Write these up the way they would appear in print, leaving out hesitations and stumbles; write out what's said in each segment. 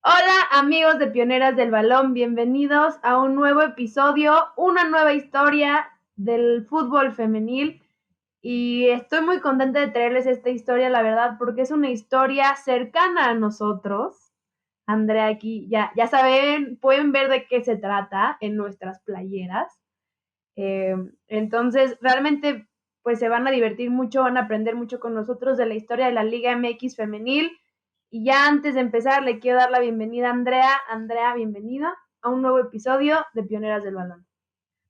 Hola amigos de Pioneras del Balón, bienvenidos a un nuevo episodio, una nueva historia del fútbol femenil y estoy muy contenta de traerles esta historia, la verdad, porque es una historia cercana a nosotros. Andrea aquí, ya saben, pueden ver de qué se trata en nuestras playeras. Entonces, realmente, pues se van a divertir mucho, van a aprender mucho con nosotros de la historia de la Liga MX femenil. Y ya antes de empezar, le quiero dar la bienvenida a Andrea. Andrea, bienvenida a un nuevo episodio de Pioneras del Balón.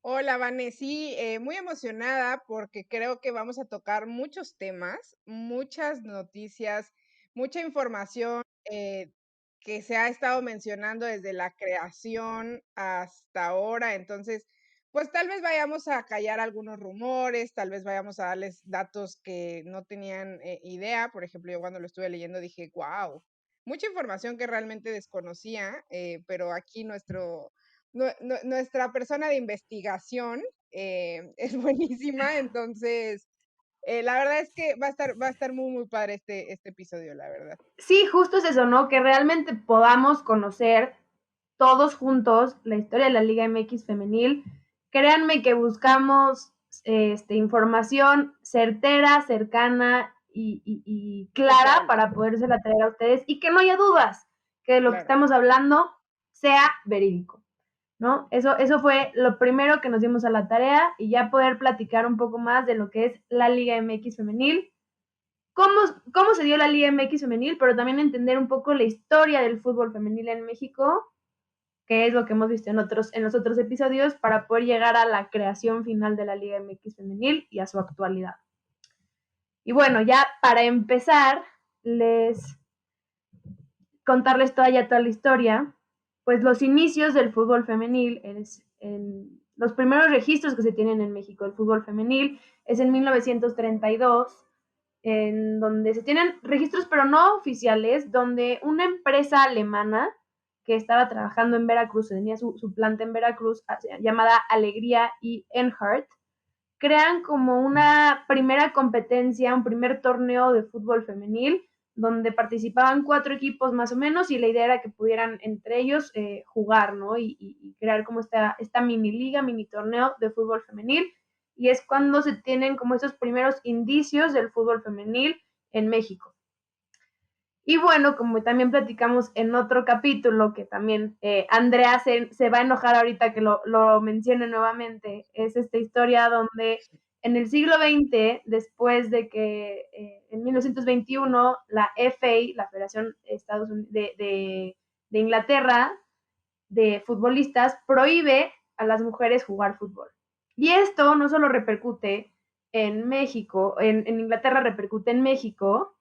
Hola, Vane, sí, muy emocionada porque creo que vamos a tocar muchos temas, muchas noticias, mucha información que se ha estado mencionando desde la creación hasta ahora. Entonces, pues tal vez vayamos a callar algunos rumores, tal vez vayamos a darles datos que no tenían idea. Por ejemplo, yo cuando lo estuve leyendo dije, wow, mucha información que realmente desconocía, pero aquí nuestra persona de investigación es buenísima, entonces la verdad es que va a estar muy, muy padre este episodio, la verdad. Sí, justo es eso, ¿no? Que realmente podamos conocer todos juntos la historia de la Liga MX femenil. Créanme que buscamos información certera, cercana y clara Confiable, para podérsela traer a ustedes y que no haya dudas que lo que claro. estamos hablando sea verídico, ¿no? Eso fue lo primero que nos dimos a la tarea y ya poder platicar un poco más de lo que es la Liga MX femenil, cómo, cómo se dio la Liga MX femenil, pero también entender un poco la historia del fútbol femenil en México, que es lo que hemos visto en los otros episodios, para poder llegar a la creación final de la Liga MX femenil y a su actualidad. Y bueno, ya para empezar, les contarles toda la historia, pues los inicios del fútbol femenil, los primeros registros que se tienen en México del fútbol femenil es en 1932, en donde se tienen registros pero no oficiales, donde una empresa alemana que estaba trabajando en Veracruz, tenía su planta en Veracruz, llamada Alegría y Enhart, crean como una primera competencia, un primer torneo de fútbol femenil, donde participaban 4 equipos más o menos y la idea era que pudieran entre ellos jugar, ¿no? Y crear como esta mini liga, mini torneo de fútbol femenil. Y es cuando se tienen como esos primeros indicios del fútbol femenil en México. Y bueno, como también platicamos en otro capítulo, que también Andrea se va a enojar ahorita que lo mencione nuevamente, es esta historia donde en el siglo XX, después de que en 1921 la FA, la Federación Estados Unidos de Inglaterra, de futbolistas, prohíbe a las mujeres jugar fútbol. Y esto no solo repercute en México, en Inglaterra repercute en México,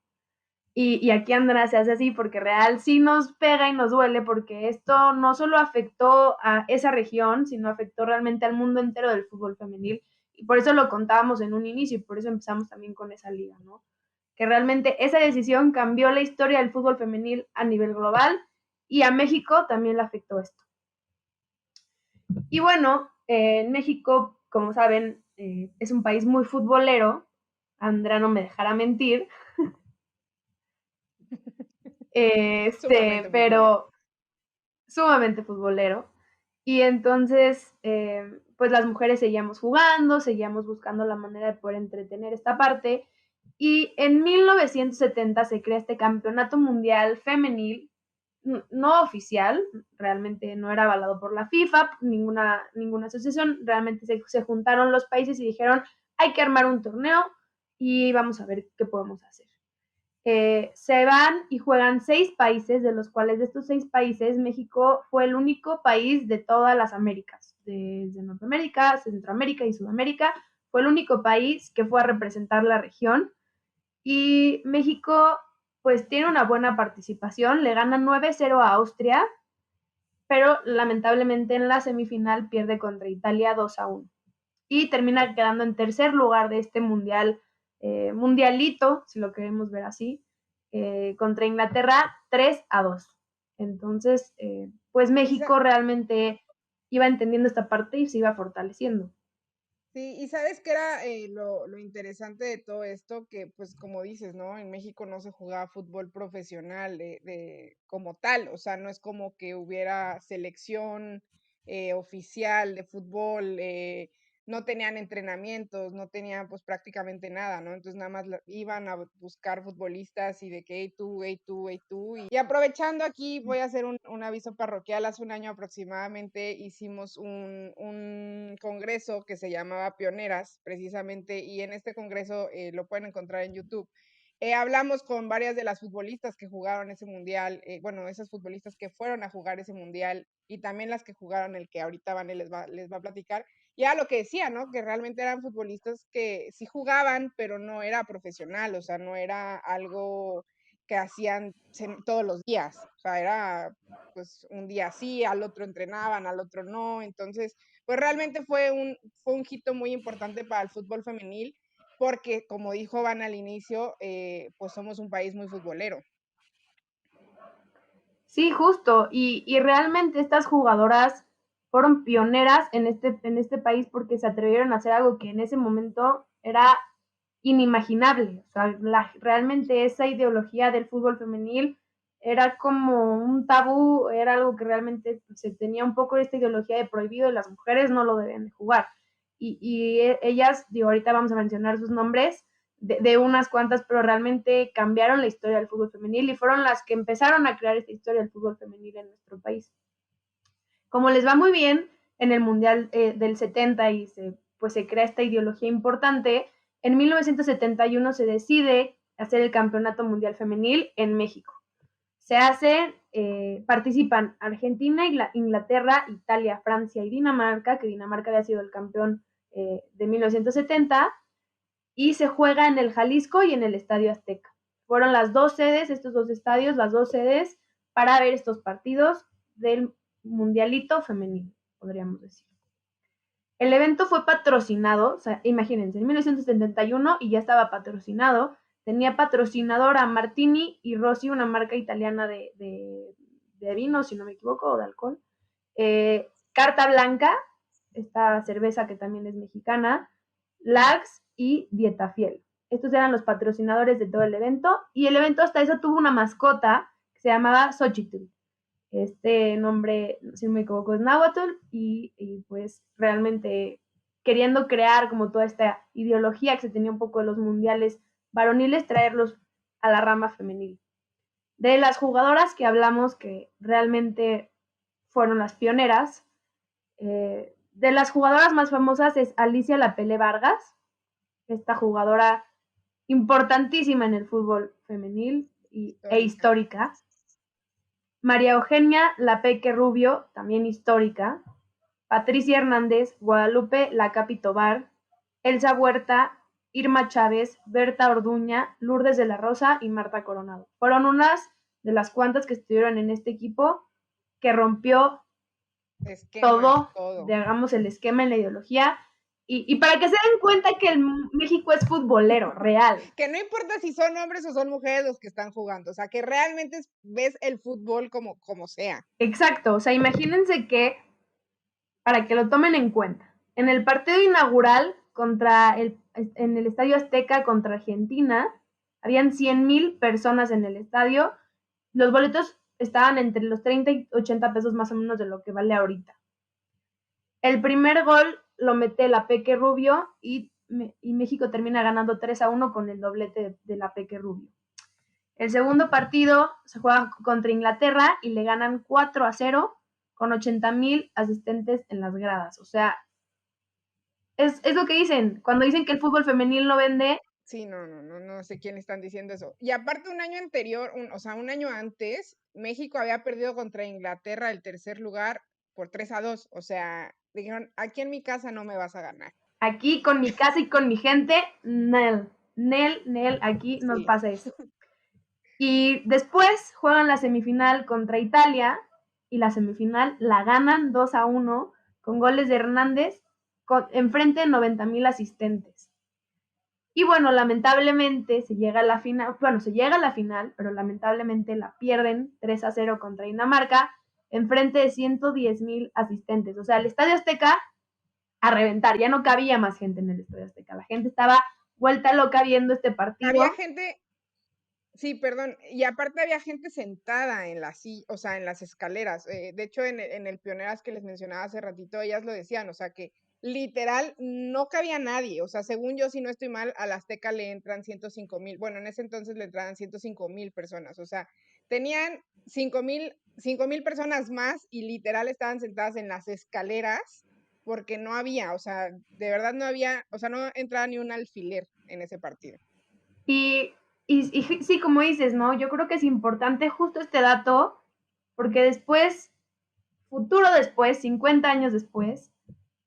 y aquí Andrea se hace así porque real sí nos pega y nos duele porque esto no solo afectó a esa región, sino afectó realmente al mundo entero del fútbol femenil. Y por eso lo contábamos en un inicio y por eso empezamos también con esa liga, ¿no? Que realmente esa decisión cambió la historia del fútbol femenil a nivel global y a México también le afectó esto. Y bueno, en México, como saben, es un país muy futbolero. Andrea no me dejará mentir. Sumamente futbolero. Pero sumamente futbolero. Y entonces, pues las mujeres seguíamos jugando, seguíamos buscando la manera de poder entretener esta parte. Y en 1970 se crea este campeonato mundial femenil, no oficial, realmente no era avalado por la FIFA, ninguna asociación, realmente se juntaron los países y dijeron, hay que armar un torneo y vamos a ver qué podemos hacer. Se van y juegan 6 países, de los cuales de estos 6 países, México fue el único país de todas las Américas, desde Norteamérica, Centroamérica y Sudamérica, fue el único país que fue a representar la región. Y México, pues tiene una buena participación, le gana 9-0 a Austria, pero lamentablemente en la semifinal pierde contra Italia 2-1 y termina quedando en tercer lugar de este mundial, mundialito, si lo queremos ver así, contra Inglaterra 3-2. Entonces, pues Y sa- México realmente iba entendiendo esta parte y se iba fortaleciendo. Sí, y ¿sabes qué era lo interesante de todo esto? Que pues como dices, ¿no? En México no se jugaba fútbol profesional como tal, o sea, no es como que hubiera selección oficial de fútbol, no tenían entrenamientos, no tenían pues prácticamente nada, ¿no? Entonces nada más iban a buscar futbolistas y de que, hey tú, hey tú, hey tú. Y aprovechando aquí, voy a hacer un aviso parroquial. Hace un año aproximadamente hicimos un congreso que se llamaba Pioneras, precisamente, y en este congreso lo pueden encontrar en YouTube. Hablamos con varias de las futbolistas que jugaron ese mundial, bueno, esas futbolistas que fueron a jugar ese mundial y también las que jugaron el que ahorita Vane les va a platicar. Ya lo que decía, ¿no? Que realmente eran futbolistas que sí jugaban, pero no era profesional, o sea, no era algo que hacían todos los días, o sea, era pues un día sí, al otro entrenaban, al otro no, entonces, pues realmente fue un hito muy importante para el fútbol femenil, porque como dijo Van al inicio, pues somos un país muy futbolero. Sí, justo. Y realmente estas jugadoras fueron pioneras en este país porque se atrevieron a hacer algo que en ese momento era inimaginable. O sea, realmente esa ideología del fútbol femenil era como un tabú, era algo que realmente se tenía un poco esta ideología de prohibido y las mujeres no lo deben de jugar. Y ellas, digo, ahorita vamos a mencionar sus nombres, de unas cuantas, pero realmente cambiaron la historia del fútbol femenil y fueron las que empezaron a crear esta historia del fútbol femenil en nuestro país. Como les va muy bien en el Mundial del 70 y pues se crea esta ideología importante, en 1971 se decide hacer el Campeonato Mundial Femenil en México. Se hacen, participan Argentina, Inglaterra, Italia, Francia y Dinamarca, que Dinamarca había sido el campeón de 1970, y se juega en el Jalisco y en el Estadio Azteca. Fueron las dos sedes, estos dos estadios, las dos sedes para ver estos partidos del Mundialito femenino, podríamos decir. El evento fue patrocinado, o sea, imagínense, en 1971 y ya estaba patrocinado, tenía patrocinador a Martini y Rossi, una marca italiana de vino, si no me equivoco, o de alcohol. Carta Blanca, esta cerveza que también es mexicana, Lags y Dieta Fiel. Estos eran los patrocinadores de todo el evento y el evento hasta eso tuvo una mascota que se llamaba Xochitl. Este nombre, si no me equivoco, es náhuatl y pues realmente queriendo crear como toda esta ideología que se tenía un poco de los mundiales varoniles, traerlos a la rama femenil. De las jugadoras que hablamos que realmente fueron las pioneras, de las jugadoras más famosas es Alicia Lapele Vargas, esta jugadora importantísima en el fútbol femenil e histórica. María Eugenia Lapeque Rubio, también histórica. Patricia Hernández, Guadalupe Lacapi Tobar, Elsa Huerta, Irma Chávez, Berta Orduña, Lourdes de la Rosa y Marta Coronado. Fueron unas de las cuantas que estuvieron en este equipo que rompió Esquemas, todo, todo. digamos, el esquema en la ideología. Y para que se den cuenta que el México es futbolero, real. Que no importa si son hombres o son mujeres los que están jugando, o sea, que realmente ves el fútbol como sea. Exacto, o sea, imagínense que, para que lo tomen en cuenta, en el partido inaugural en el Estadio Azteca contra Argentina, habían 100,000 personas en el estadio. Los boletos estaban entre los 30 y 80 pesos más o menos de lo que vale ahorita. El primer gol lo mete la Peque Rubio y México termina ganando 3-1 con el doblete de la Peque Rubio. El segundo partido se juega contra Inglaterra y le ganan 4-0 con 80,000 asistentes en las gradas. O sea, es lo que dicen. Cuando dicen que el fútbol femenil no vende. Sí, no sé quién están diciendo eso. Y aparte un año anterior, o sea, un año antes, México había perdido contra Inglaterra el tercer lugar por 3-2. O sea, dijeron, aquí en mi casa no me vas a ganar. Aquí con mi casa y con mi gente, Nel, aquí nos Sí. pasa eso. Y después juegan la semifinal contra Italia y la semifinal la ganan 2-1 con goles de Hernández enfrente de 90,000 asistentes. Y bueno, lamentablemente se llega a la final, pero lamentablemente la pierden 3-0 contra Dinamarca enfrente de 110,000 asistentes. O sea, el Estadio Azteca a reventar, ya no cabía más gente en el Estadio Azteca, la gente estaba vuelta loca viendo este Había partido. gente, sí, perdón, y aparte había gente sentada en o sea, en las escaleras. De hecho, en el Pioneras que les mencionaba hace ratito, ellas lo decían, o sea, que literal no cabía nadie. O sea, según yo, si no estoy mal, al Azteca le entran 105,000. Bueno, en ese entonces le entraban 105,000 personas. O sea, tenían 5,000 personas más y literal estaban sentadas en las escaleras porque no había, o sea, de verdad no había, o sea, no entraba ni un alfiler en ese partido. Y, y sí, como dices, ¿no? Yo creo que es importante justo este dato, porque después, futuro después, 50 años después,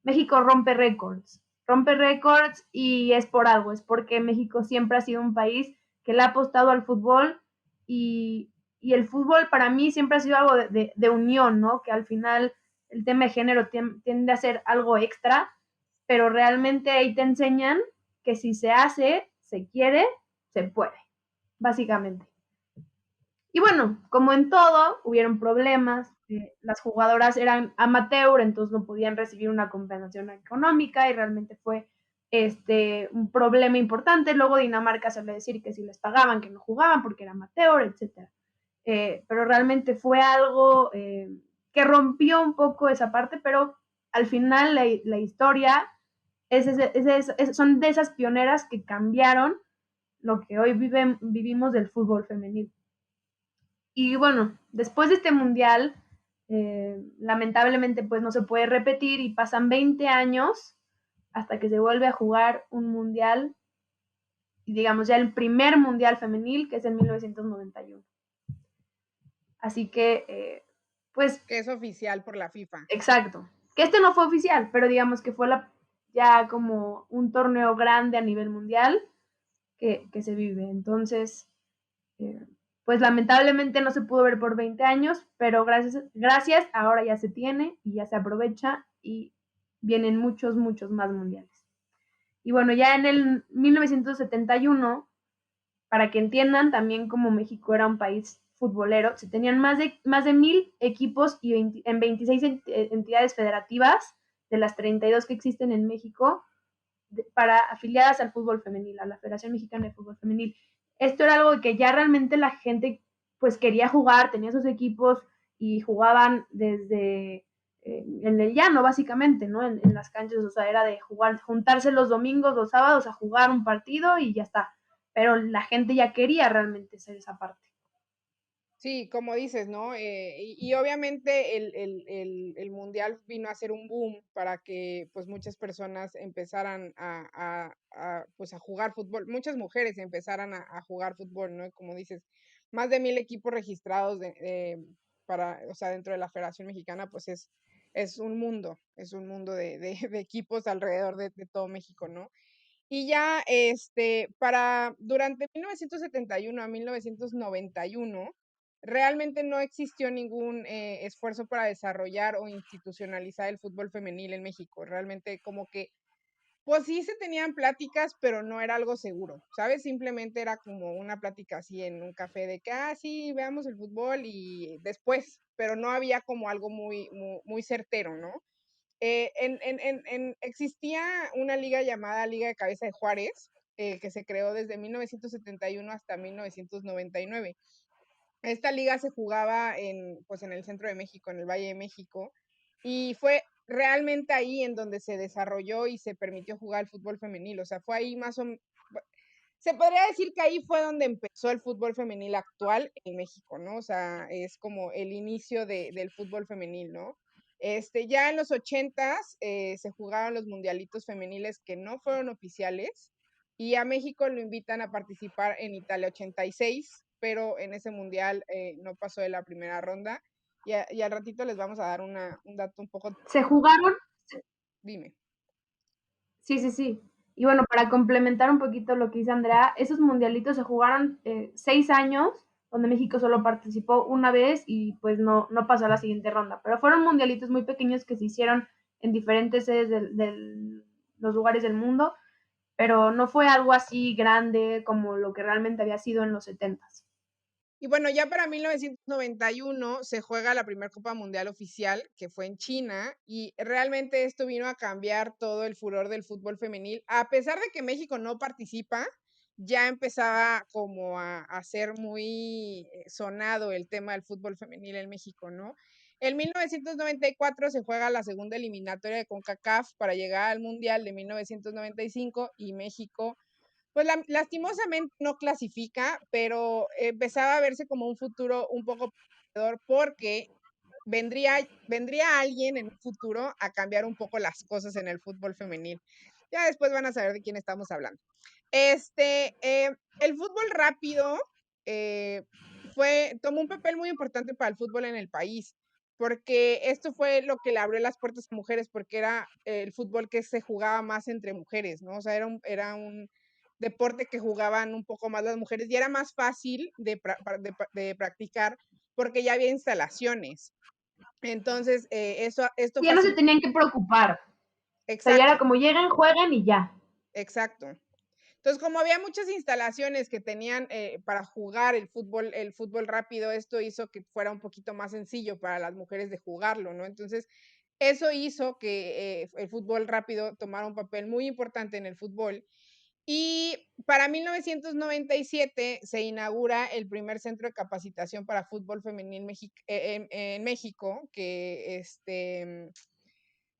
México rompe récords y es por algo, es porque México siempre ha sido un país que le ha apostado al fútbol y, y el fútbol para mí siempre ha sido algo de unión, ¿no? Que al final el tema de género tiende a ser algo extra, pero realmente ahí te enseñan que si se hace, se quiere, se puede, básicamente. Y bueno, como en todo, hubieron problemas, las jugadoras eran amateur, entonces no podían recibir una compensación económica y realmente fue un problema importante. Luego Dinamarca suele decir que si les pagaban, que no jugaban porque era amateur, etc. Pero realmente fue algo que rompió un poco esa parte, pero al final la historia son de esas pioneras que cambiaron lo que hoy vivimos del fútbol femenino. Y bueno, después de este mundial, lamentablemente pues no se puede repetir y pasan 20 años hasta que se vuelve a jugar un mundial, y digamos ya el primer mundial femenil, que es en 1991. Así que, pues, Que es oficial por la FIFA. exacto. Que este no fue oficial, pero digamos que fue ya como un torneo grande a nivel mundial que se vive. Entonces, eh, pues lamentablemente no se pudo ver por 20 años, pero gracias, ahora ya se tiene y ya se aprovecha y vienen muchos, muchos más mundiales. Y bueno, ya en el 1971, para que entiendan también como México era un país futbolero, se tenían más de 1,000 equipos y en 26 entidades federativas de las 32 que existen en México para afiliadas al fútbol femenil, a la Federación Mexicana de Fútbol Femenil. Esto era algo que ya realmente la gente pues quería jugar, tenía sus equipos y jugaban desde en el llano básicamente, ¿no? En las canchas, o sea, era de jugar, juntarse los domingos, los sábados a jugar un partido y ya está. Pero la gente ya quería realmente hacer esa parte. Sí, como dices, ¿no? Y obviamente el mundial vino a ser un boom para que pues muchas personas empezaran pues, a jugar fútbol, muchas mujeres empezaran a jugar fútbol, ¿no? Como dices, más de 1,000 equipos registrados o sea, dentro de la Federación Mexicana, pues es un mundo de equipos alrededor de todo México, ¿no? Y ya, durante 1971 a 1991, realmente no existió ningún esfuerzo para desarrollar o institucionalizar el fútbol femenil en México. Realmente como que, pues sí se tenían pláticas, pero no era algo seguro, ¿sabes? Simplemente era como una plática así en un café de que, sí, veamos el fútbol y después, pero no había como algo muy, muy, muy certero, ¿no? Existía una liga llamada Liga de Cabeza de Juárez, que se creó desde 1971 hasta 1999. Esta liga se jugaba pues en el centro de México, en el Valle de México, y fue realmente ahí en donde se desarrolló y se permitió jugar el fútbol femenil. O sea, fue ahí más o menos, se podría decir que ahí fue donde empezó el fútbol femenil actual en México, ¿no? O sea, es como el inicio del fútbol femenil, ¿no? Ya en los 80s se jugaron los mundialitos femeniles que no fueron oficiales y a México lo invitan a participar en Italia 86, pero en ese mundial no pasó de la primera ronda y al ratito les vamos a dar un dato un poco, Se jugaron. dime. Sí, sí, sí. Y bueno, para complementar un poquito lo que dice Andrea, esos mundialitos se jugaron 6 años, donde México solo participó una vez y pues no pasó a la siguiente ronda. Pero fueron mundialitos muy pequeños que se hicieron en diferentes sedes de los lugares del mundo, pero no fue algo así grande como lo que realmente había sido en los 70s. Y bueno, ya para 1991 se juega la primera Copa Mundial oficial, que fue en China, y realmente esto vino a cambiar todo el furor del fútbol femenil. A pesar de que México no participa, ya empezaba como a ser muy sonado el tema del fútbol femenil en México, ¿no? En 1994 se juega la segunda eliminatoria de CONCACAF para llegar al Mundial de 1995 y México pues lastimosamente no clasifica, pero empezaba a verse como un futuro un poco prometedor porque vendría alguien en un futuro a cambiar un poco las cosas en el fútbol femenil. Ya después van a saber de quién estamos hablando. El fútbol rápido eh, tomó un papel muy importante para el fútbol en el país, porque esto fue lo que le abrió las puertas a mujeres, porque era el fútbol que se jugaba más entre mujeres, ¿no? O sea, era un deporte que jugaban un poco más las mujeres y era más fácil de practicar porque ya había instalaciones. Entonces, esto Ya no se facilitó. tenían que preocupar. O sea, ya era Exacto, como lleguen, juegan y ya. exacto. Entonces, como había muchas instalaciones que tenían para jugar el fútbol rápido, esto hizo que fuera un poquito más sencillo para las mujeres de jugarlo, ¿no? Entonces, eso hizo que el fútbol rápido tomara un papel muy importante en el fútbol. Y para 1997 se inaugura el primer centro de capacitación para fútbol femenil en México, que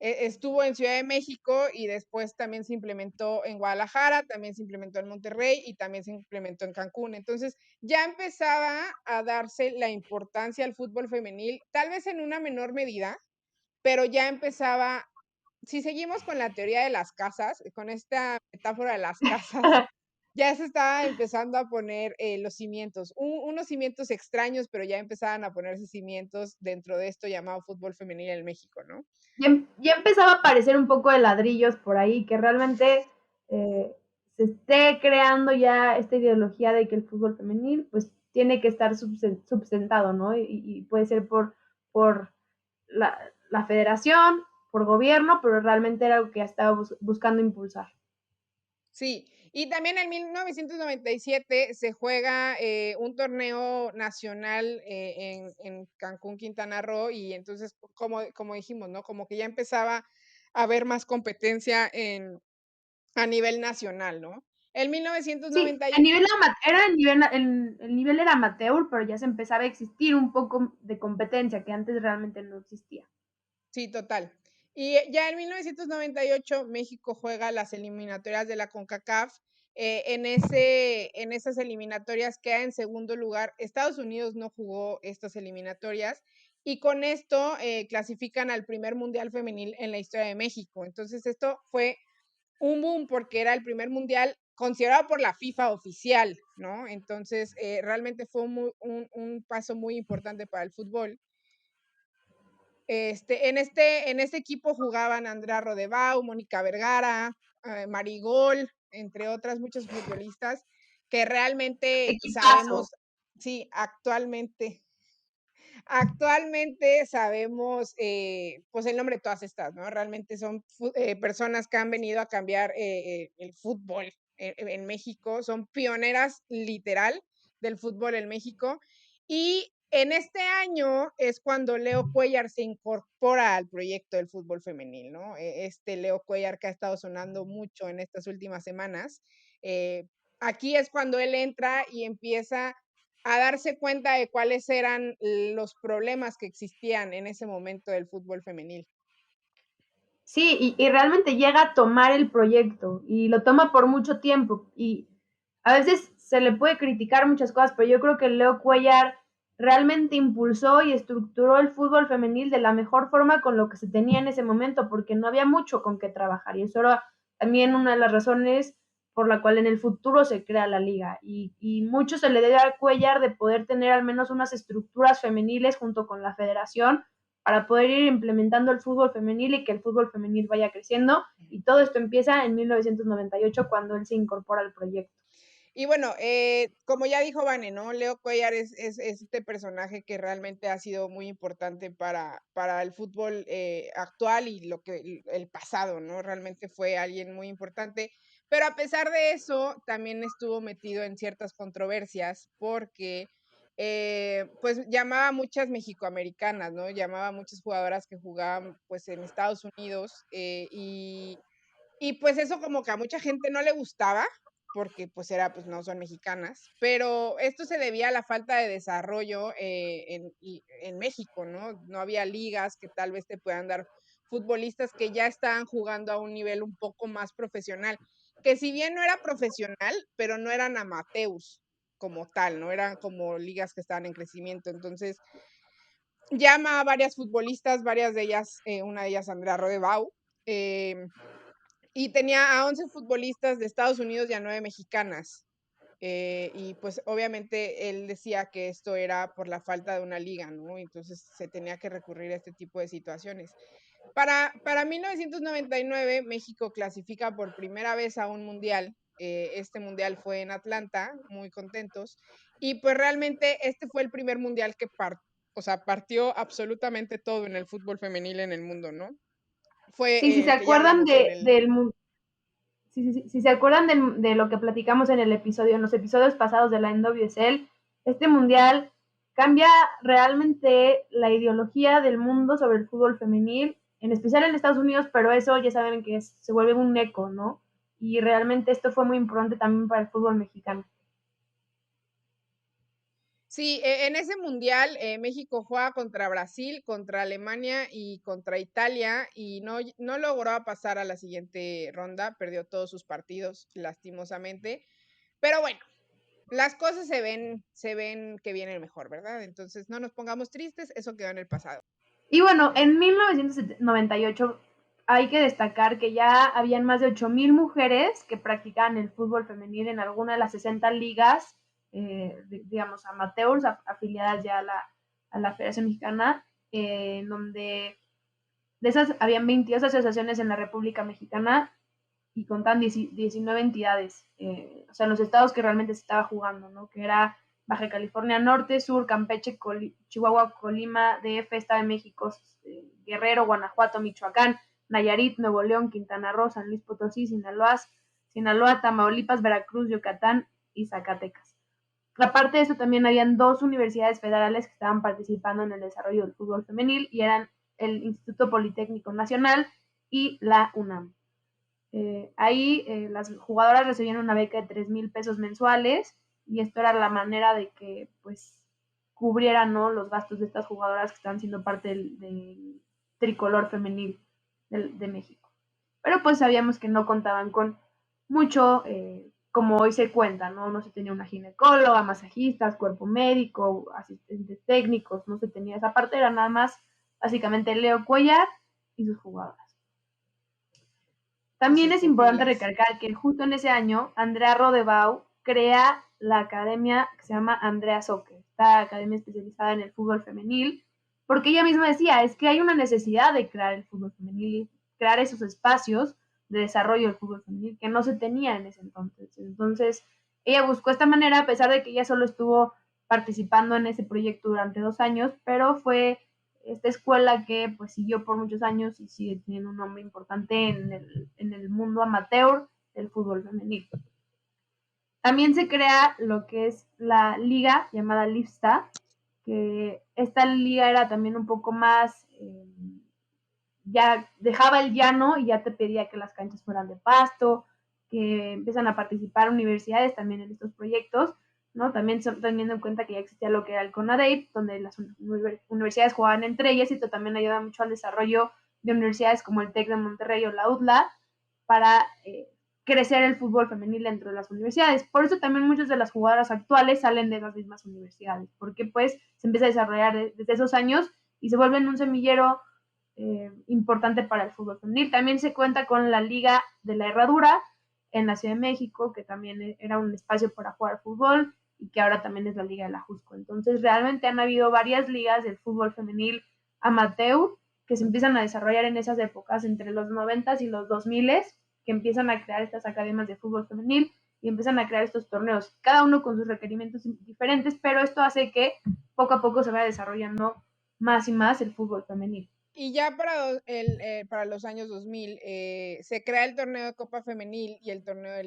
estuvo en Ciudad de México y después también se implementó en Guadalajara, también se implementó en Monterrey y también se implementó en Cancún. Entonces ya empezaba a darse la importancia al fútbol femenil, tal vez en una menor medida, pero ya empezaba, si seguimos con la teoría de las casas, con esta metáfora de las casas, ya se estaba empezando a poner los cimientos, unos cimientos extraños, pero ya empezaban a ponerse cimientos dentro de esto llamado fútbol femenil en México, ¿no? Ya empezaba a aparecer un poco de ladrillos por ahí, que realmente se esté creando ya esta ideología de que el fútbol femenil pues tiene que estar subsentado, ¿no? Y puede ser por la federación, por gobierno, pero realmente era algo que ya estaba buscando impulsar. Sí, y también en 1997 se juega un torneo nacional en Cancún, Quintana Roo, y entonces, como dijimos, ¿no? Como que ya empezaba a haber más competencia a nivel nacional, ¿no? En Sí, 1998, el nivel, era el nivel era amateur, pero ya se empezaba a existir un poco de competencia que antes realmente no existía. sí, total. Y ya en 1998 México juega las eliminatorias de la CONCACAF. En esas eliminatorias queda en segundo lugar. Estados Unidos no jugó estas eliminatorias y con esto clasifican al primer mundial femenil en la historia de México. Entonces esto fue un boom porque era el primer mundial considerado por la FIFA oficial, ¿no? Entonces realmente fue un paso muy importante para el fútbol. En este equipo jugaban Andrea Rodebau, Mónica Vergara, Marigol, entre otras muchos futbolistas que realmente Equipazo. sabemos, sí, actualmente sabemos pues el nombre de todas estas, ¿no? Realmente son personas que han venido a cambiar el fútbol en México, son pioneras literal del fútbol en México. Y en este año es cuando Leo Cuellar se incorpora al proyecto del fútbol femenil, ¿no? Este Leo Cuellar que ha estado sonando mucho en estas últimas semanas. Aquí es cuando él entra y empieza a darse cuenta de cuáles eran los problemas que existían en ese momento del fútbol femenil. Sí, y realmente llega a tomar el proyecto y lo toma por mucho tiempo. Y a veces se le puede criticar muchas cosas, pero yo creo que Leo Cuellar realmente impulsó y estructuró el fútbol femenil de la mejor forma con lo que se tenía en ese momento, porque no había mucho con qué trabajar. Y eso era también una de las razones por la cual en el futuro se crea la liga. Y mucho se le debe a Cuellar de poder tener al menos unas estructuras femeniles junto con la federación para poder ir implementando el fútbol femenil y que el fútbol femenil vaya creciendo. Y todo esto empieza en 1998 cuando él se incorpora al proyecto. Y bueno, como ya dijo Vane, ¿no? Leo Cuellar es este personaje que realmente ha sido muy importante para el fútbol actual y el pasado, ¿no? Realmente fue alguien muy importante. Pero a pesar de eso, también estuvo metido en ciertas controversias porque pues llamaba a muchas mexicoamericanas, ¿no? Llamaba a muchas jugadoras que jugaban pues en Estados Unidos, y pues eso como que a mucha gente no le gustaba, porque pues pues no son mexicanas, pero esto se debía a la falta de desarrollo en México, ¿no? No había ligas que tal vez te puedan dar futbolistas que ya estaban jugando a un nivel un poco más profesional, que si bien no era profesional, pero no eran amateurs como tal, no eran como ligas que estaban en crecimiento. Entonces, llama a varias futbolistas, varias de ellas, una de ellas Andrea Rodebau, eh, y tenía a 11 futbolistas de Estados Unidos y a 9 mexicanas. Y pues obviamente él decía que esto era por la falta de una liga, ¿no? Entonces se tenía que recurrir a este tipo de situaciones. Para 1999, México clasifica por primera vez a un mundial. Este mundial fue en Atlanta, muy contentos. Y pues realmente este fue el primer mundial que o sea, partió absolutamente todo en el fútbol femenil en el mundo, ¿no? Sí, si Fue se el que ya acuerdan hablamos en el... si se acuerdan de lo que platicamos en los episodios pasados de la NWSL, este mundial cambia realmente la ideología del mundo sobre el fútbol femenil, en especial en Estados Unidos, pero eso ya saben que se vuelve un eco, ¿no? Y realmente esto fue muy importante también para el fútbol mexicano. Sí, en ese mundial México juega contra Brasil, contra Alemania y contra Italia y no logró pasar a la siguiente ronda, perdió todos sus partidos lastimosamente, pero bueno, las cosas se ven que viene el mejor, ¿verdad? Entonces no nos pongamos tristes, eso quedó en el pasado. Y bueno, en 1998 hay que destacar que ya habían más de 8,000 mujeres que practicaban el fútbol femenil en alguna de las 60 ligas, digamos, amateurs, afiliadas ya a la Federación Mexicana, en donde de esas habían 22 asociaciones en la República Mexicana y contaban 19 entidades, o sea, los estados que realmente se estaba jugando, ¿no? Que era Baja California Norte, Sur, Campeche, Chihuahua, Colima, DF, Estado de México, Guerrero, Guanajuato, Michoacán, Nayarit, Nuevo León, Quintana Roo, San Luis Potosí, Sinaloa, Tamaulipas, Veracruz, Yucatán y Zacatecas. Aparte de eso, también habían 2 universidades federales que estaban participando en el desarrollo del fútbol femenil y eran el Instituto Politécnico Nacional y la UNAM. Ahí las jugadoras recibían una beca de 3,000 pesos mensuales y esto era la manera de que pues cubrieran, ¿no?, los gastos de estas jugadoras que estaban siendo parte del tricolor femenil de México. Pero pues sabíamos que no contaban con mucho, como hoy se cuenta, ¿no? No se tenía una ginecóloga, masajistas, cuerpo médico, asistentes técnicos, no se tenía esa parte, era nada más básicamente Leo Cuellar y sus jugadoras. Y También sus es importante pupilas. recalcar que justo en ese año, Andrea Rodebau crea la academia que se llama Andrea Soccer, esta academia especializada en el fútbol femenil, porque ella misma decía, es que hay una necesidad de crear el fútbol femenil, crear esos espacios de desarrollo del fútbol femenil que no se tenía en ese entonces. Entonces, ella buscó esta manera, a pesar de que ella solo estuvo participando en ese proyecto durante 2 años, pero fue esta escuela que pues siguió por muchos años y sigue teniendo un nombre importante en el mundo amateur del fútbol femenil. También se crea lo que es la liga llamada Lipsta, que esta liga era también un poco más, ya dejaba el llano y ya te pedía que las canchas fueran de pasto, que empiezan a participar universidades también en estos proyectos, ¿no? También teniendo en cuenta que ya existía lo que era el CONADEIP, donde las universidades jugaban entre ellas y esto también ayuda mucho al desarrollo de universidades como el TEC de Monterrey o la UDLA para crecer el fútbol femenil dentro de las universidades. Por eso también muchas de las jugadoras actuales salen de las mismas universidades, porque pues se empieza a desarrollar desde esos años y se vuelven un semillero importante para el fútbol femenil. También se cuenta con la Liga de la Herradura en la Ciudad de México, que también era un espacio para jugar fútbol y que ahora también es la Liga de la Jusco. Entonces realmente han habido varias ligas del fútbol femenil amateur que se empiezan a desarrollar en esas épocas, entre los 90 y los 2000, que empiezan a crear estas academias de fútbol femenil y empiezan a crear estos torneos, cada uno con sus requerimientos diferentes, pero esto hace que poco a poco se vaya desarrollando más y más el fútbol femenil. Y ya para los años 2000 se crea el torneo de Copa Femenil y el torneo de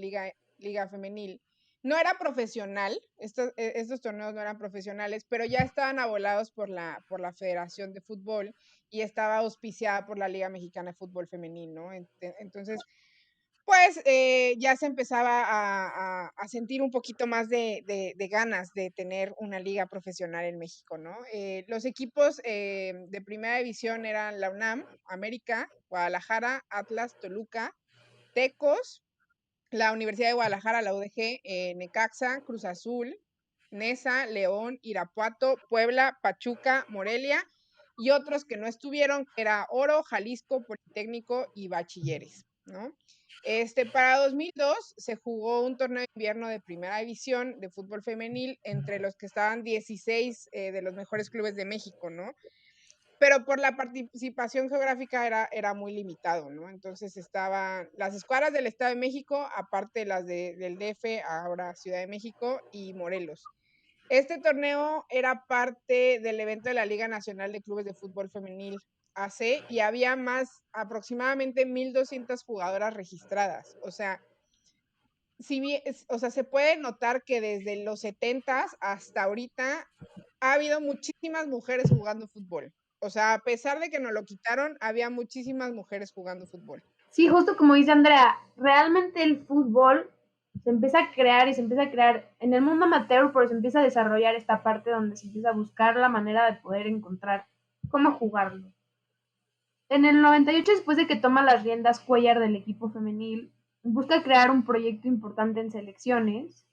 Liga Femenil. No era profesional, estos torneos no eran profesionales, pero ya estaban avalados por la Federación de Fútbol y estaba auspiciada por la Liga Mexicana de Fútbol Femenil, ¿no? Entonces, pues ya se empezaba a sentir un poquito más de ganas de tener una liga profesional en México, ¿no? Los equipos de primera división eran la UNAM, América, Guadalajara, Atlas, Toluca, Tecos, la Universidad de Guadalajara, la UDG, Necaxa, Cruz Azul, Nesa, León, Irapuato, Puebla, Pachuca, Morelia y otros que no estuvieron, que era Oro, Jalisco, Politécnico y Bachilleres, ¿no? Para 2002 se jugó un torneo de invierno de primera división de fútbol femenil entre los que estaban 16 de los mejores clubes de México, ¿no? Pero por la participación geográfica era muy limitado, ¿no? Entonces estaban las escuadras del Estado de México, aparte las del DF, ahora Ciudad de México y Morelos. Este torneo era parte del evento de la Liga Nacional de Clubes de Fútbol Femenil AC y había aproximadamente 1,200 jugadoras registradas. O sea, se puede notar que desde los 70s hasta ahorita ha habido muchísimas mujeres jugando fútbol. O sea, a pesar de que nos lo quitaron, había muchísimas mujeres jugando fútbol. Sí, justo como dice Andrea, realmente el fútbol se empieza a crear y se empieza a crear en el mundo amateur, pero se empieza a desarrollar esta parte donde se empieza a buscar la manera de poder encontrar cómo jugarlo. En el 98, después de que toma las riendas Cuellar del equipo femenil, busca crear un proyecto importante en selecciones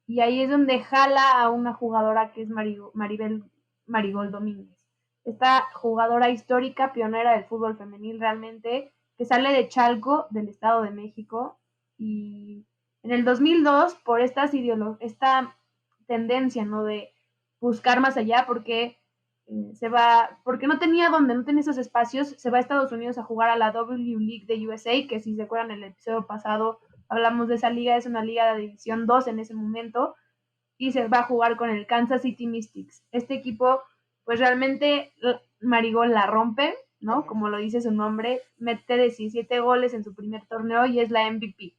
y ahí es donde jala a una jugadora que es Marigol Domínguez. Esta jugadora histórica, pionera del fútbol femenil realmente, que sale de Chalco, del Estado de México, y en el 2002, por esta tendencia, ¿no?, de buscar más allá, porque porque no tenía esos espacios, se va a Estados Unidos a jugar a la W League de USA, que si se acuerdan en el episodio pasado hablamos de esa liga, es una liga de División 2 en ese momento, y se va a jugar con el Kansas City Mystics. Este equipo, pues realmente Marigol la rompe, ¿no? Como lo dice su nombre, mete 17 goles en su primer torneo y es la MVP.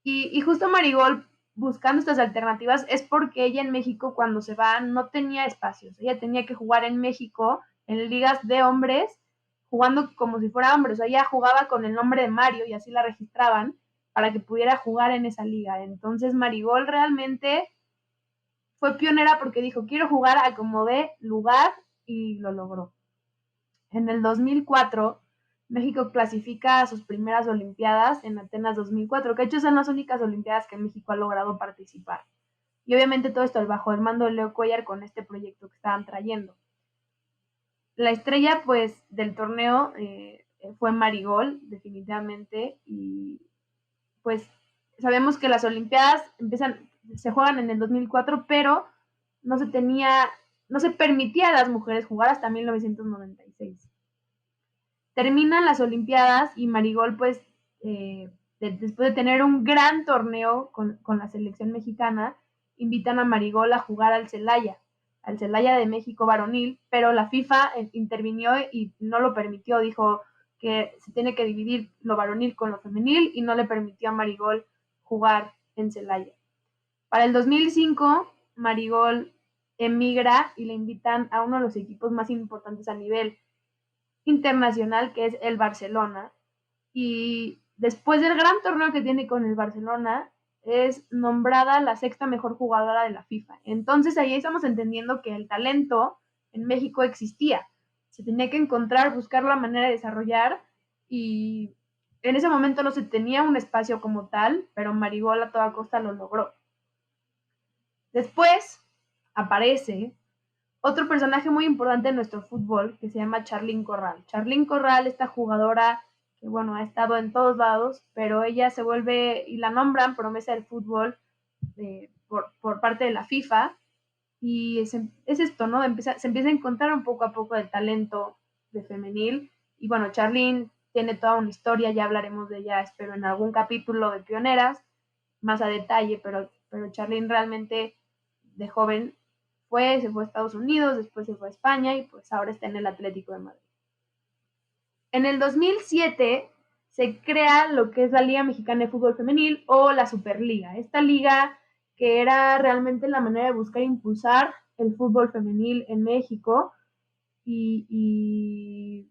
Y justo Marigol, buscando estas alternativas, es porque ella en México, cuando se va, no tenía espacios. Ella tenía que jugar en México, en ligas de hombres, jugando como si fuera hombre. O sea, ella jugaba con el nombre de Mario y así la registraban para que pudiera jugar en esa liga. Entonces Marigol realmente fue pionera porque dijo, quiero jugar a como de lugar, y lo logró. En el 2004, México clasifica a sus primeras Olimpiadas en Atenas 2004, que de hecho son las únicas Olimpiadas que México ha logrado participar. Y obviamente todo esto bajo el mando de Leo Cuellar con este proyecto que estaban trayendo. La estrella, pues, del torneo fue Marigol, definitivamente, y pues sabemos que las Olimpiadas se juegan en el 2004, pero no se permitía a las mujeres jugar hasta 1996. Terminan las Olimpiadas y Marigol, pues, después de tener un gran torneo con la selección mexicana, invitan a Marigol a jugar al Celaya de México varonil, pero la FIFA intervinió y no lo permitió, dijo que se tiene que dividir lo varonil con lo femenil y no le permitió a Marigol jugar en Celaya. Para el 2005, Marigol emigra y le invitan a uno de los equipos más importantes a nivel internacional, que es el Barcelona. Y después del gran torneo que tiene con el Barcelona, es nombrada la sexta mejor jugadora de la FIFA. Entonces ahí estamos entendiendo que el talento en México existía. Se tenía que encontrar, buscar la manera de desarrollar, y en ese momento no se tenía un espacio como tal, pero Marigol a toda costa lo logró. Después aparece otro personaje muy importante en nuestro fútbol que se llama Charlín Corral. Charlín Corral, esta jugadora que, bueno, ha estado en todos lados, pero ella se vuelve y la nombran promesa del fútbol por parte de la FIFA, y es esto, ¿no? Se empieza a encontrar un poco a poco el talento de femenil, y bueno, Charlín tiene toda una historia, ya hablaremos de ella, espero, en algún capítulo de Pioneras, más a detalle, pero Charlín realmente de joven se fue a Estados Unidos, después se fue a España y pues ahora está en el Atlético de Madrid. En el 2007 se crea lo que es la Liga Mexicana de Fútbol Femenil o la Superliga. Esta liga que era realmente la manera de buscar impulsar el fútbol femenil en México. Y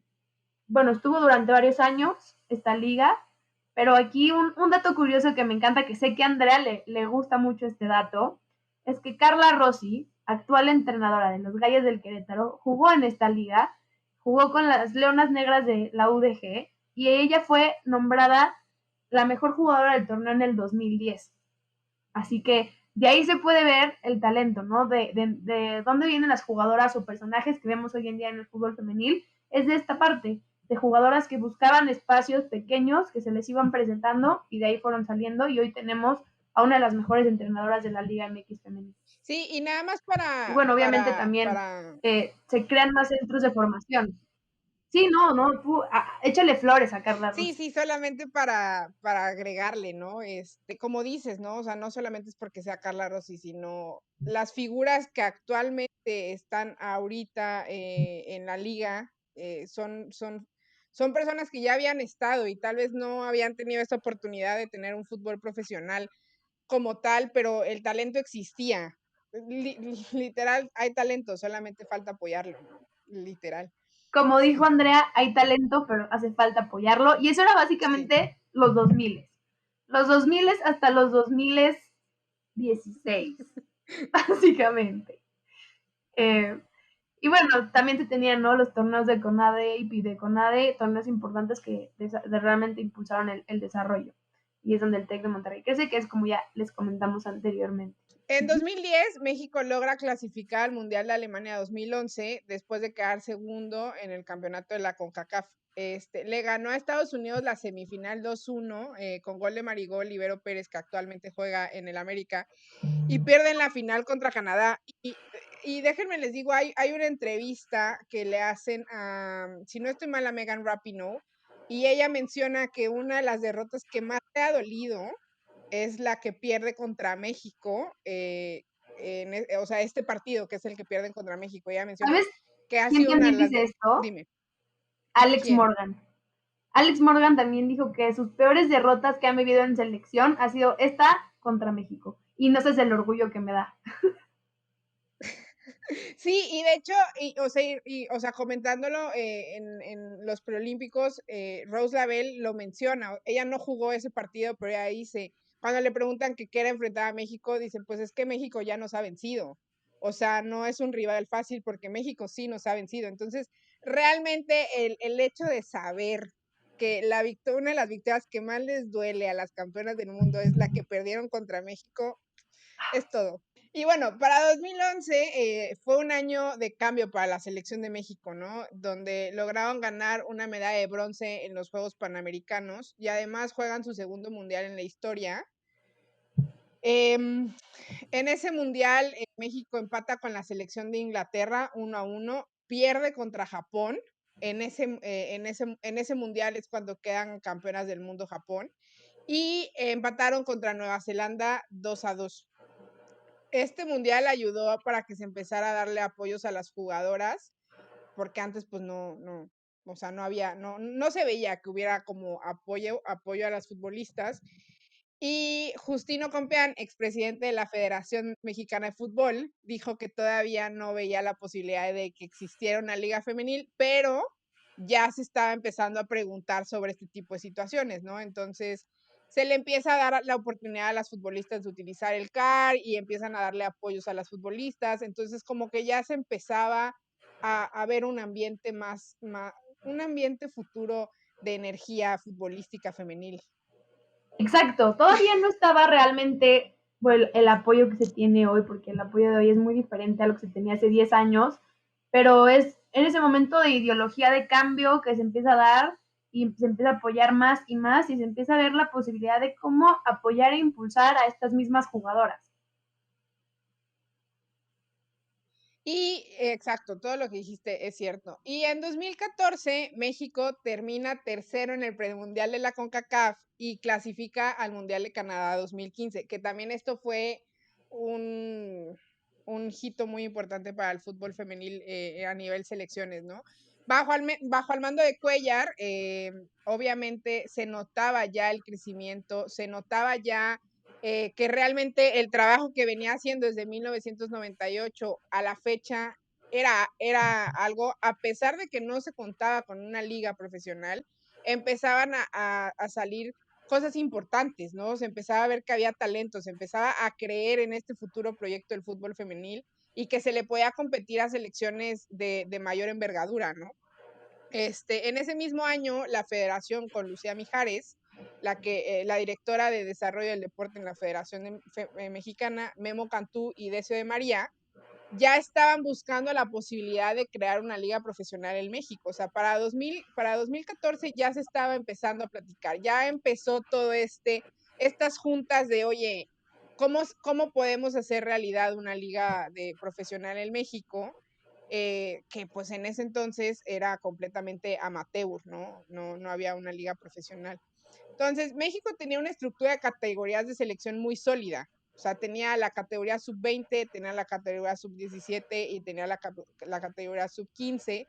bueno, estuvo durante varios años esta liga, pero aquí un dato curioso que me encanta, que sé que a Andrea le gusta mucho este dato, es que Carla Rossi, actual entrenadora de los Gallos del Querétaro, jugó en esta liga, jugó con las Leonas Negras de la UDG y ella fue nombrada la mejor jugadora del torneo en el 2010. Así que de ahí se puede ver el talento, ¿no? De dónde vienen las jugadoras o personajes que vemos hoy en día en el fútbol femenil. Es de esta parte, de jugadoras que buscaban espacios pequeños que se les iban presentando y de ahí fueron saliendo y hoy tenemos a una de las mejores entrenadoras de la Liga MX femenil. Sí, y nada más Y bueno, obviamente también se crean más centros de formación. Sí, no, tú échale flores a Carla Sí, Rossi. sí, solamente para agregarle, ¿no? Como dices, ¿no? O sea, no solamente es porque sea Carla Rossi, sino las figuras que actualmente están ahorita en la liga son personas que ya habían estado y tal vez no habían tenido esta oportunidad de tener un fútbol profesional como tal, pero el talento existía. Literal, hay talento, solamente falta apoyarlo, ¿no? Literal. Como dijo Andrea, hay talento, pero hace falta apoyarlo. Y eso era Sí. básicamente los 2000. Los 2000 hasta los 2016, básicamente. Eh, y bueno, también se tenían, ¿no? Los torneos de CONADE y PIDE-CONADE, torneos importantes que realmente impulsaron el desarrollo. Y es donde el TEC de Monterrey crece, que es como ya les comentamos anteriormente. En 2010, México logra clasificar al Mundial de Alemania 2011 después de quedar segundo en el campeonato de la CONCACAF. Le ganó a Estados Unidos la semifinal 2-1 con gol de Marigol Ibero Pérez, que actualmente juega en el América, y pierden la final contra Canadá. Y déjenme les digo, hay una entrevista que le hacen a, si no estoy mal, a Megan Rapinoe, y ella menciona que una de las derrotas que más le ha dolido es la que pierde contra México, o sea, este partido que es el que pierden contra México. Ella menciona ¿Sabes que ha quién sido una de también las... dice esto? Dime, Alex ¿quién? Morgan. Alex Morgan también dijo que sus peores derrotas que han vivido en selección ha sido esta contra México. Y no sé si es el orgullo que me da. Sí, y de hecho, o sea, comentándolo en los preolímpicos, Rose Lavelle lo menciona. Ella no jugó ese partido, pero ella dice, cuando le preguntan que quiere enfrentar a México, dicen, pues es que México ya nos ha vencido. O sea, no es un rival fácil porque México sí nos ha vencido. Entonces, realmente el hecho de saber que una de las victorias que más les duele a las campeonas del mundo es la que perdieron contra México, es todo. Y bueno, para 2011 fue un año de cambio para la selección de México, ¿no? Donde lograron ganar una medalla de bronce en los Juegos Panamericanos y además juegan su segundo mundial en la historia. En ese mundial, México empata con la selección de Inglaterra 1-1, pierde contra Japón. En ese mundial es cuando quedan campeonas del mundo Japón y empataron contra Nueva Zelanda 2-2. Este mundial ayudó para que se empezara a darle apoyos a las jugadoras, porque antes pues no, o sea, no se veía que hubiera como apoyo a las futbolistas. Y Justino Compeán, expresidente de la Federación Mexicana de Fútbol, dijo que todavía no veía la posibilidad de que existiera una liga femenil, pero ya se estaba empezando a preguntar sobre este tipo de situaciones, ¿no? Entonces, se le empieza a dar la oportunidad a las futbolistas de utilizar el CAR y empiezan a darle apoyos a las futbolistas. Entonces, como que ya se empezaba a ver un ambiente un ambiente futuro de energía futbolística femenil. Exacto, todavía no estaba realmente bueno, el apoyo que se tiene hoy, porque el apoyo de hoy es muy diferente a lo que se tenía hace 10 años, pero es en ese momento de ideología de cambio que se empieza a dar y se empieza a apoyar más y más y se empieza a ver la posibilidad de cómo apoyar e impulsar a estas mismas jugadoras. Y exacto, todo lo que dijiste es cierto. Y en 2014, México termina tercero en el premundial de la CONCACAF y clasifica al Mundial de Canadá 2015, que también esto fue un, un hito muy importante para el fútbol femenil a nivel selecciones, ¿no? Bajo el mando de Cuellar, obviamente se notaba ya el crecimiento, se notaba ya que realmente el trabajo que venía haciendo desde 1998 a la fecha era algo, a pesar de que no se contaba con una liga profesional, empezaban a salir cosas importantes, ¿no? Se empezaba a ver que había talento, se empezaba a creer en este futuro proyecto del fútbol femenil y que se le podía competir a selecciones de mayor envergadura, ¿no? En ese mismo año, la federación con Lucía Mijares, la directora de desarrollo del deporte en la Federación Mexicana, Memo Cantú y Decio de María, ya estaban buscando la posibilidad de crear una liga profesional en México. O sea, para 2014 ya se estaba empezando a platicar, ya empezó todo estas juntas de, oye, ¿cómo podemos hacer realidad una liga profesional en México? Que pues en ese entonces era completamente amateur, ¿no? No había una liga profesional. Entonces, México tenía una estructura de categorías de selección muy sólida. O sea, tenía la categoría sub-20, tenía la categoría sub-17 y tenía la categoría sub-15,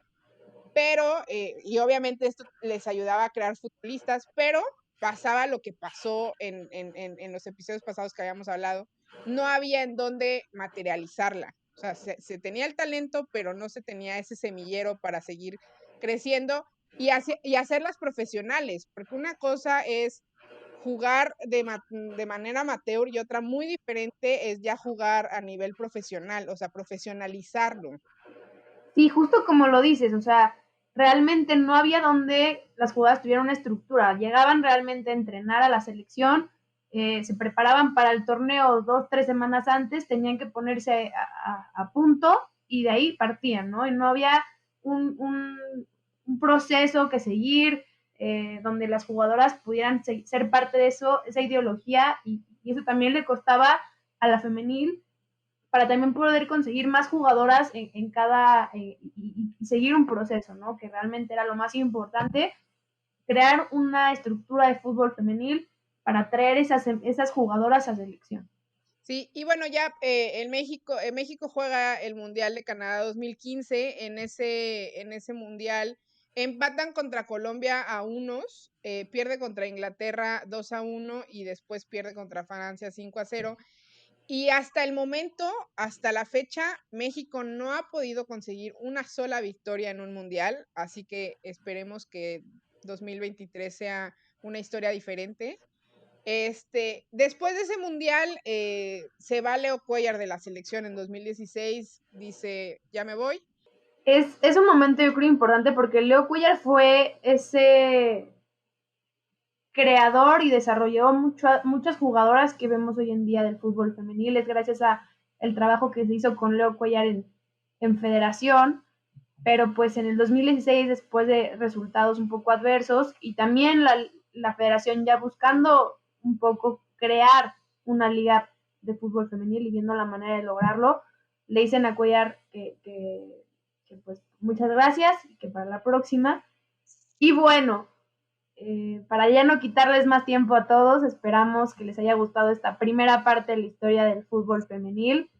pero, y obviamente esto les ayudaba a crear futbolistas, pero pasaba lo que pasó en los episodios pasados que habíamos hablado, no había en dónde materializarla. O sea, se tenía el talento, pero no se tenía ese semillero para seguir creciendo y hacerlas profesionales, porque una cosa es jugar de manera amateur y otra muy diferente es ya jugar a nivel profesional, o sea, profesionalizarlo. Sí, justo como lo dices, o sea, realmente no había donde las jugadoras tuvieran una estructura. Llegaban realmente a entrenar a la selección, se preparaban para el torneo 2-3 semanas antes, tenían que ponerse a punto y de ahí partían, ¿no? Y no había un proceso que seguir, donde las jugadoras pudieran ser parte de eso, esa ideología, y eso también le costaba a la femenil para también poder conseguir más jugadoras en cada y seguir un proceso, ¿no? Que realmente era lo más importante, crear una estructura de fútbol femenil para traer esas jugadoras a selección. Sí, y bueno, ya México juega el Mundial de Canadá 2015. En ese Mundial empatan contra Colombia a unos, pierde contra Inglaterra 2-1 y después pierde contra Francia 5-0. Y hasta el momento, hasta la fecha, México no ha podido conseguir una sola victoria en un Mundial, así que esperemos que 2023 sea una historia diferente. Después de ese mundial, se va Leo Cuellar de la selección en 2016, dice, ya me voy. Es un momento, yo creo, importante porque Leo Cuellar fue ese creador y desarrolló muchas jugadoras que vemos hoy en día del fútbol femenil. Es gracias a el trabajo que se hizo con Leo Cuellar en federación, pero pues en el 2016, después de resultados un poco adversos y también la federación ya buscando un poco crear una liga de fútbol femenil y viendo la manera de lograrlo, le dicen a Cuellar que pues muchas gracias y que para la próxima. Y bueno, para ya no quitarles más tiempo a todos, esperamos que les haya gustado esta primera parte de la historia del fútbol femenil.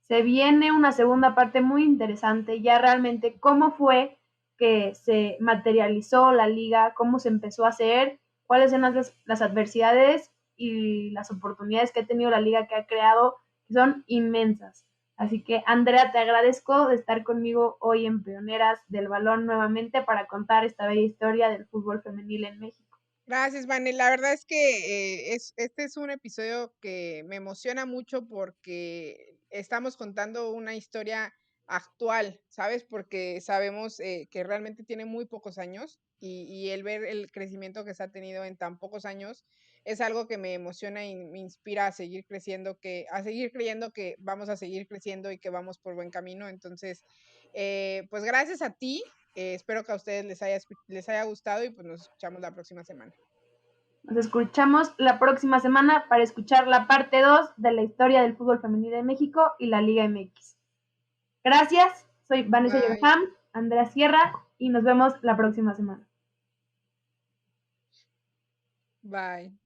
Se viene una segunda parte muy interesante, ya realmente cómo fue que se materializó la liga, cómo se empezó a hacer, cuáles son las adversidades y las oportunidades que ha tenido la liga que ha creado, que son inmensas. Así que, Andrea, te agradezco de estar conmigo hoy en Pioneras del Balón nuevamente para contar esta bella historia del fútbol femenil en México. Gracias, Vane. La verdad es que este es un episodio que me emociona mucho porque estamos contando una historia actual, ¿sabes? Porque sabemos que realmente tiene muy pocos años y el ver el crecimiento que se ha tenido en tan pocos años es algo que me emociona y me inspira a seguir creciendo, a seguir creyendo que vamos a seguir creciendo y que vamos por buen camino. Entonces, pues gracias a ti. Espero que a ustedes les haya gustado y pues nos escuchamos la próxima semana. Nos escuchamos la próxima semana para escuchar la parte 2 de la historia del fútbol femenino de México y la Liga MX. Gracias, soy Vanessa Bye. Yorham, Andrea Sierra y nos vemos la próxima semana. Bye.